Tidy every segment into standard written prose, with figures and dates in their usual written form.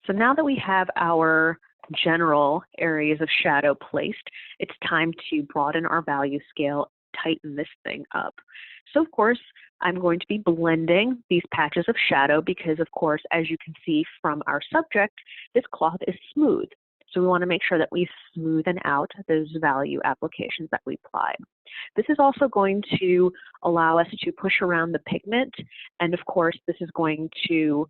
So now that we have our general areas of shadow placed, it's time to broaden our value scale, tighten this thing up. So of course, I'm going to be blending these patches of shadow because of course, as you can see from our subject, this cloth is smooth. So we want to make sure that we smoothen out those value applications that we applied. This is also going to allow us to push around the pigment, and of course, this is going to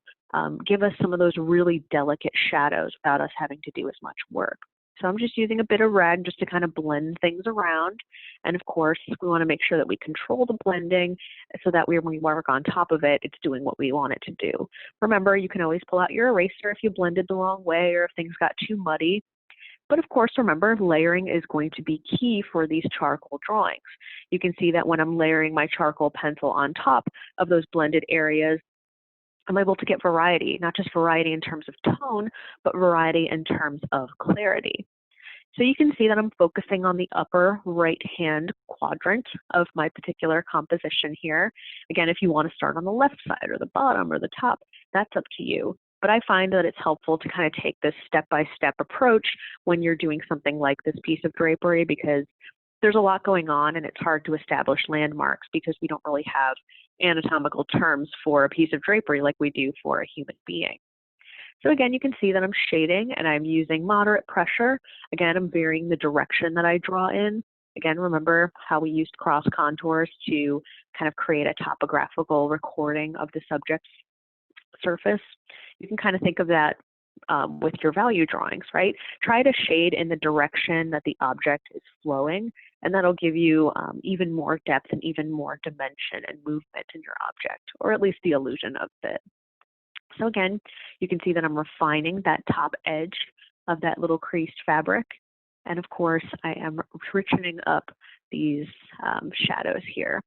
give us some of those really delicate shadows without us having to do as much work. So I'm just using a bit of red just to kind of blend things around. And of course, we want to make sure that we control the blending so that when we work on top of it, it's doing what we want it to do. Remember, you can always pull out your eraser if you blended the wrong way or if things got too muddy. But of course, remember, layering is going to be key for these charcoal drawings. You can see that when I'm layering my charcoal pencil on top of those blended areas, I'm able to get variety, not just variety in terms of tone, but variety in terms of clarity. So you can see that I'm focusing on the upper right-hand quadrant of my particular composition here. Again, if you want to start on the left side or the bottom or the top, that's up to you. But I find that it's helpful to kind of take this step-by-step approach when you're doing something like this piece of drapery, because there's a lot going on and it's hard to establish landmarks because we don't really have anatomical terms for a piece of drapery like we do for a human being. So again, you can see that I'm shading and I'm using moderate pressure. Again, I'm varying the direction that I draw in. Again, remember how we used cross contours to kind of create a topographical recording of the subject's surface. You can kind of think of that with your value drawings, right? Try to shade in the direction that the object is flowing, and that'll give you even more depth and even more dimension and movement in your object, or at least the illusion of it. So again, you can see that I'm refining that top edge of that little creased fabric. And of course, I am richening up these shadows here.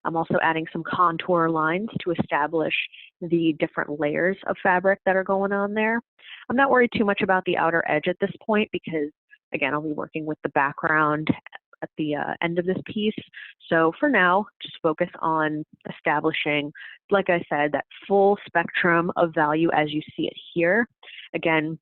I'm also adding some contour lines to establish the different layers of fabric that are going on there. I'm not worried too much about the outer edge at this point because, again, I'll be working with the background at the end of this piece. So for now, just focus on establishing, like I said, that full spectrum of value as you see it here. Again,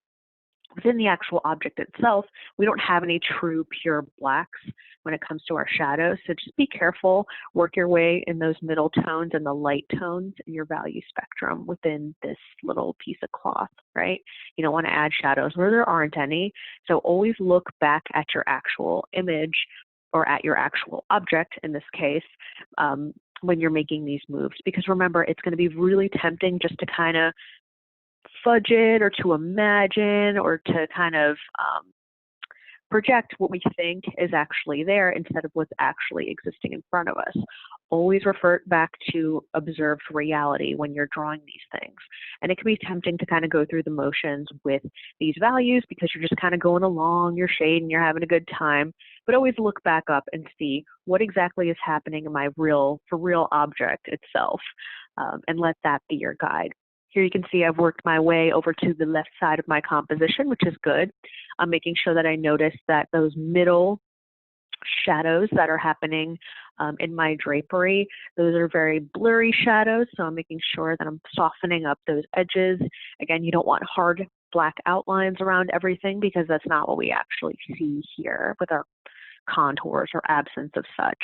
within the actual object itself, we don't have any true pure blacks when it comes to our shadows. So just be careful, work your way in those middle tones and the light tones in your value spectrum within this little piece of cloth, right? You don't want to add shadows where there aren't any. So always look back at your actual image or at your actual object in this case, when you're making these moves. Because remember, it's going to be really tempting just to kind of fudge it or to imagine or to kind of project what we think is actually there instead of what's actually existing in front of us. Always revert back to observed reality when you're drawing these things. And it can be tempting to kind of go through the motions with these values because you're just kind of going along, you're shading, you're having a good time, but always look back up and see what exactly is happening in my real object itself, and let that be your guide. Here you can see I've worked my way over to the left side of my composition, which is good. I'm making sure that I notice that those middle shadows that are happening in my drapery, those are very blurry shadows, so I'm making sure that I'm softening up those edges. Again, you don't want hard black outlines around everything because that's not what we actually see here with our contours or absence of such.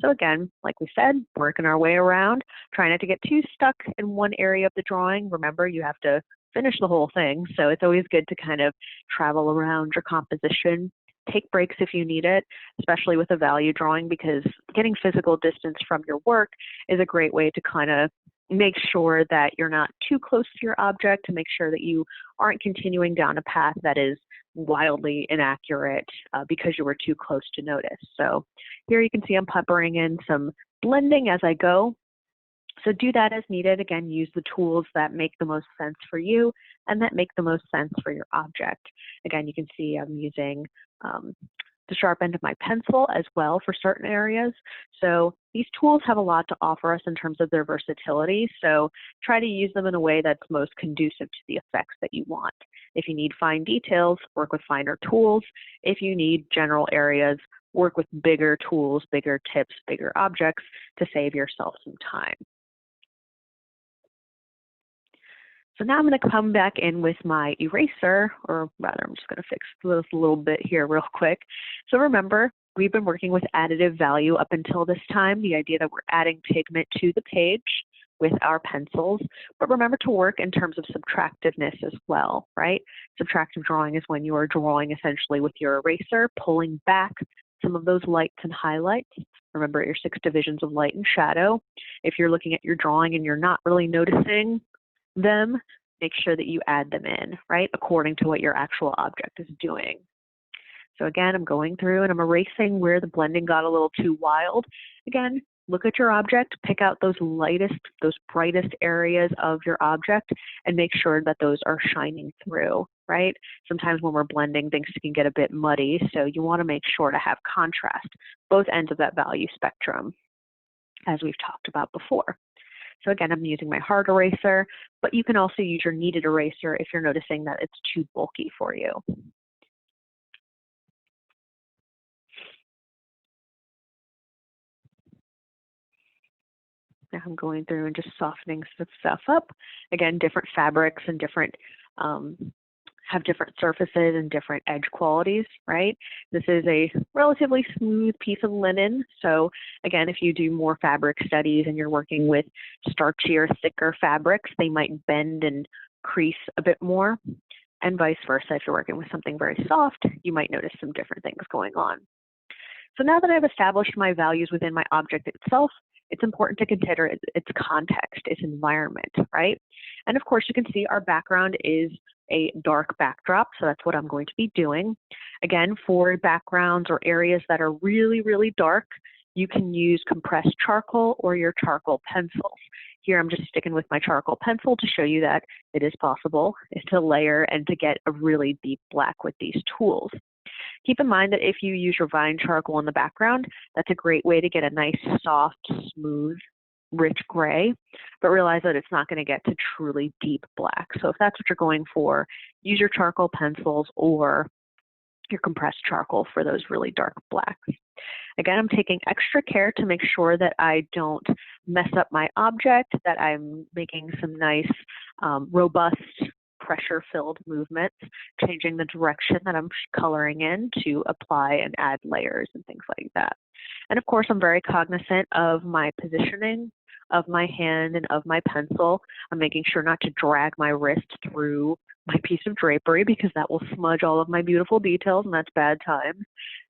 So again, like we said, working our way around, trying not to get too stuck in one area of the drawing. Remember, you have to finish the whole thing, so it's always good to kind of travel around your composition. Take breaks if you need it, especially with a value drawing, because getting physical distance from your work is a great way to kind of make sure that you're not too close to your object, to make sure that you aren't continuing down a path that is wildly inaccurate because you were too close to notice. So here you can see I'm peppering in some blending as I go. So do that as needed. Again, use the tools that make the most sense for you and that make the most sense for your object. Again, you can see I'm using the sharp end of my pencil as well for certain areas. So these tools have a lot to offer us in terms of their versatility. So try to use them in a way that's most conducive to the effects that you want. If you need fine details, work with finer tools. If you need general areas, work with bigger tools, bigger tips, bigger objects to save yourself some time. So now I'm going to come back in with my eraser, or rather I'm just going to fix this a little bit here real quick. So remember, we've been working with additive value up until this time, the idea that we're adding pigment to the page with our pencils, but remember to work in terms of subtractiveness as well, right? Subtractive drawing is when you are drawing essentially with your eraser, pulling back some of those lights and highlights. Remember your 6 divisions of light and shadow. If you're looking at your drawing and you're not really noticing them, make sure that you add them in, right, according to what your actual object is doing. So again, I'm going through and I'm erasing where the blending got a little too wild. Again, look at your object, pick out those lightest, those brightest areas of your object, and make sure that those are shining through, right? Sometimes when we're blending, things can get a bit muddy, so you want to make sure to have contrast, both ends of that value spectrum, as we've talked about before. So again, I'm using my hard eraser, but you can also use your kneaded eraser if you're noticing that it's too bulky for you. Now I'm going through and just softening some stuff up. Again, different fabrics and different have different surfaces and different edge qualities, right? This is a relatively smooth piece of linen. So again, if you do more fabric studies and you're working with starchier, thicker fabrics, they might bend and crease a bit more, and vice versa. If you're working with something very soft, you might notice some different things going on. So now that I've established my values within my object itself, it's important to consider its context, its environment, right? And of course, you can see our background is a dark backdrop, so that's what I'm going to be doing. Again, for backgrounds or areas that are really, really dark, you can use compressed charcoal or your charcoal pencils. Here I'm just sticking with my charcoal pencil to show you that it is possible to layer and to get a really deep black with these tools. Keep in mind that if you use your vine charcoal in the background, that's a great way to get a nice, soft, smooth, rich gray, but realize that it's not going to get to truly deep black. So if that's what you're going for, use your charcoal pencils or your compressed charcoal for those really dark blacks. Again, I'm taking extra care to make sure that I don't mess up my object, that I'm making some nice, robust, pressure-filled movements, changing the direction that I'm coloring in to apply and add layers and things like that. And of course, I'm very cognizant of my positioning of my hand and of my pencil. I'm making sure not to drag my wrist through my piece of drapery because that will smudge all of my beautiful details, and that's bad time.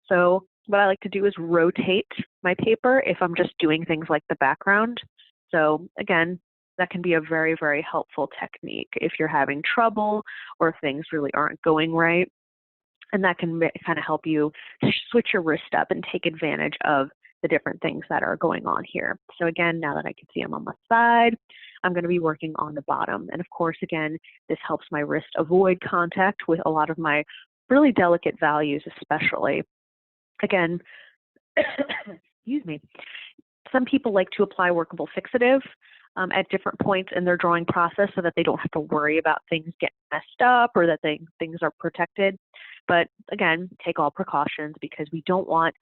So what I like to do is rotate my paper if I'm just doing things like the background. So again, that can be a very, very helpful technique if you're having trouble or if things really aren't going right. And that can kind of help you switch your wrist up and take advantage of the different things that are going on here. So again, now that I can see I'm on the side, I'm going to be working on the bottom. And of course, again, this helps my wrist avoid contact with a lot of my really delicate values, especially. Again, excuse me, some people like to apply workable fixative at different points in their drawing process so that they don't have to worry about things getting messed up or that things are protected. But again, take all precautions because we don't want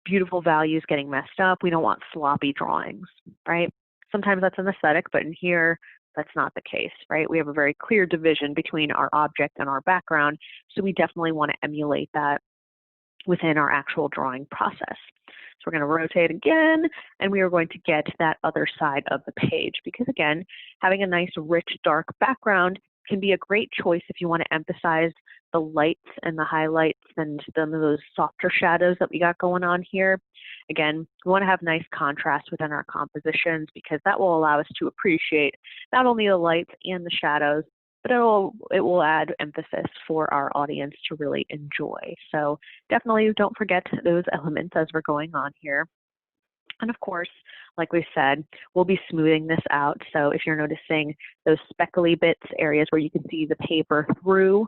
beautiful values getting messed up. We don't want sloppy drawings, right? Sometimes that's an aesthetic, but in here, that's not the case, right? We have a very clear division between our object and our background, so we definitely want to emulate that within our actual drawing process. So we're going to rotate again, and we are going to get that other side of the page because, again, having a nice, rich, dark background can be a great choice if you want to emphasize the lights and the highlights and some of those softer shadows that we got going on here. Again, we want to have nice contrast within our compositions because that will allow us to appreciate not only the lights and the shadows, but it will add emphasis for our audience to really enjoy. So definitely don't forget those elements as we're going on here. And of course, like we said, we'll be smoothing this out. So if you're noticing those speckly bits, areas where you can see the paper through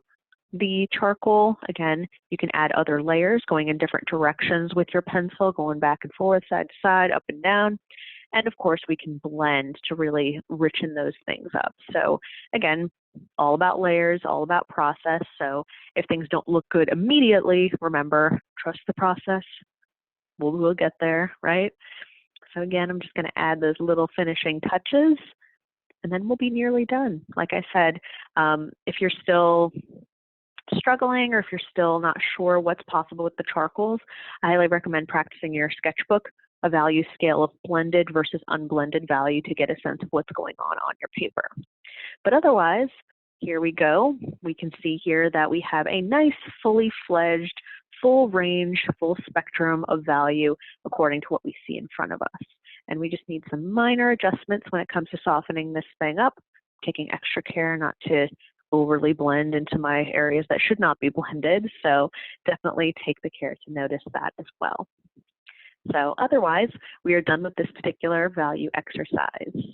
the charcoal, again, you can add other layers going in different directions with your pencil, going back and forth, side to side, up and down. And of course, we can blend to really richen those things up. So again, all about layers, all about process. So if things don't look good immediately, remember, trust the process. We'll get there, right? So again, I'm just going to add those little finishing touches. and then we'll be nearly done. Like I said, if you're still struggling or if you're still not sure what's possible with the charcoals, I highly recommend practicing your sketchbook, a value scale of blended versus unblended value to get a sense of what's going on your paper. But otherwise, here we go. We can see here that we have a nice, fully fledged, full range, full spectrum of value according to what we see in front of us. And we just need some minor adjustments when it comes to softening this thing up, taking extra care not to overly blend into my areas that should not be blended. So definitely take the care to notice that as well. So otherwise, we are done with this particular value exercise.